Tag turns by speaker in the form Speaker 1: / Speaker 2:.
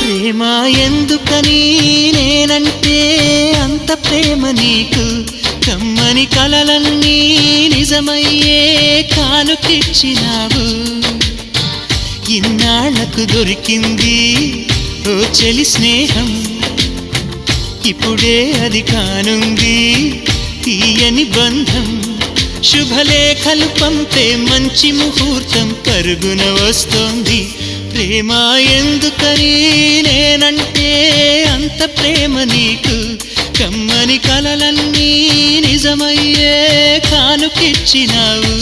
Speaker 1: ప్రేమ ఎందుకని నేనంటే అంత ప్రేమ నీకు కమ్మని కలలన్నీ నిజమయ్యే కానుకిచ్చినావు ఇన్నాళ్లకు దొరికింది ఓ చెలి స్నేహం ఇప్పుడే అది కానుంది తీయని బంధం శుభలేఖలు పంపే మంచి ముహూర్తం పరుగున వస్తోంది ప్రేమ ఎందుకని నేనంటే అంత ప్రేమ నీకు కమ్మని కలలన్నీ నిజమయ్యే కానుకిచ్చినావు